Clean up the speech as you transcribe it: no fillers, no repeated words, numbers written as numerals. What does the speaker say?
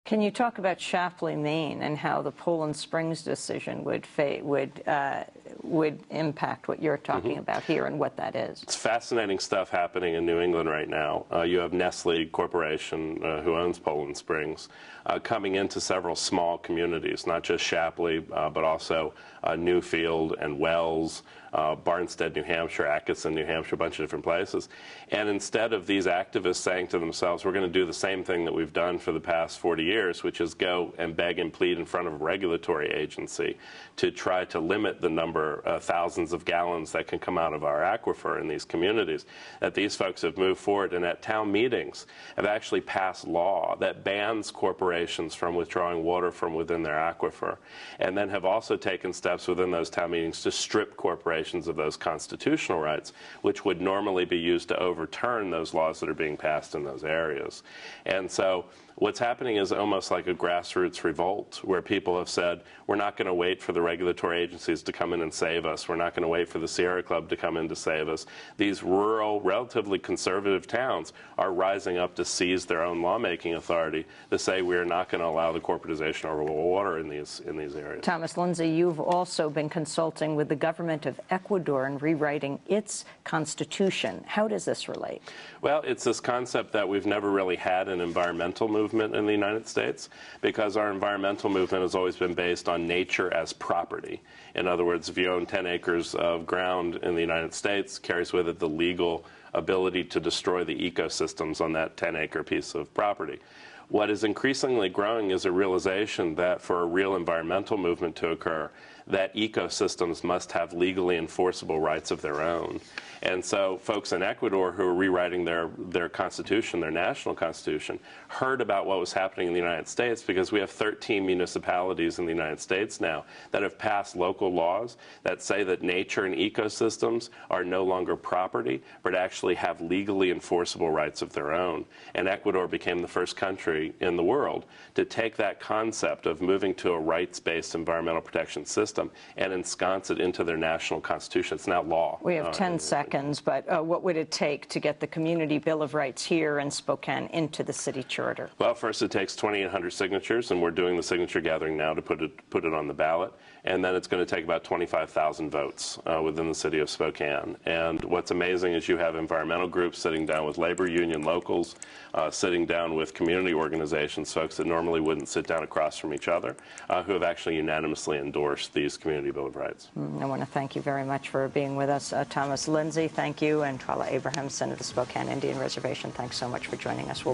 Can you talk about Shapley, Maine, and how the Poland Springs decision would impact what you're talking about here and what that is? It's fascinating stuff happening in New England right now. You have Nestle Corporation, who owns Poland Springs, coming into several small communities, not just Shapley, but also Newfield and Wells, Barnstead, New Hampshire, Atkinson, New Hampshire, a bunch of different places. And instead of these activists saying to themselves, we're going to do the same thing that we've done for the past 40 years, which is go and beg and plead in front of a regulatory agency to try to limit the number, thousands of gallons that can come out of our aquifer in these communities, that these folks have moved forward and at town meetings have actually passed law that bans corporations from withdrawing water from within their aquifer, and then have also taken steps within those town meetings to strip corporations of those constitutional rights, which would normally be used to overturn those laws that are being passed in those areas. And so what's happening is almost like a grassroots revolt, where people have said, we're not going to wait for the regulatory agencies to come in and save us. We're not going to wait for the Sierra Club to come in to save us. These rural, relatively conservative towns are rising up to seize their own lawmaking authority to say we are not going to allow the corporatization of water in these areas. Thomas Linzey, you've also been consulting with the government of Ecuador in rewriting its constitution. How does this relate? Well, it's this concept that we've never really had an environmental movement in the United States, because our environmental movement has always been based on nature as property. In other words, if you own 10 acres of ground in the United States, carries with it the legal ability to destroy the ecosystems on that 10-acre piece of property. What is increasingly growing is a realization that for a real environmental movement to occur, that ecosystems must have legally enforceable rights of their own. And so folks in Ecuador who are rewriting their constitution, their national constitution, heard about what was happening in the United States, because we have 13 municipalities in the United States now that have passed local laws that say that nature and ecosystems are no longer property, but actually have legally enforceable rights of their own. And Ecuador became the first country in the world to take that concept of moving to a rights-based environmental protection system and ensconce it into their national constitution. It's now law. We have 10 seconds, but what would it take to get the Community Bill of Rights here in Spokane into the city charter? Well, first it takes 2,800 signatures, and we're doing the signature gathering now to put it on the ballot. And then it's going to take about 25,000 votes within the city of Spokane. And what's amazing is you have environmental groups sitting down with labor union locals, sitting down with community organizations, folks that normally wouldn't sit down across from each other, who have actually unanimously endorsed these Community Bill of Rights. I want to thank you very much for being with us. Thomas Linzey, thank you, and Twala Abraham, Senator of the Spokane Indian Reservation, thanks so much for joining us.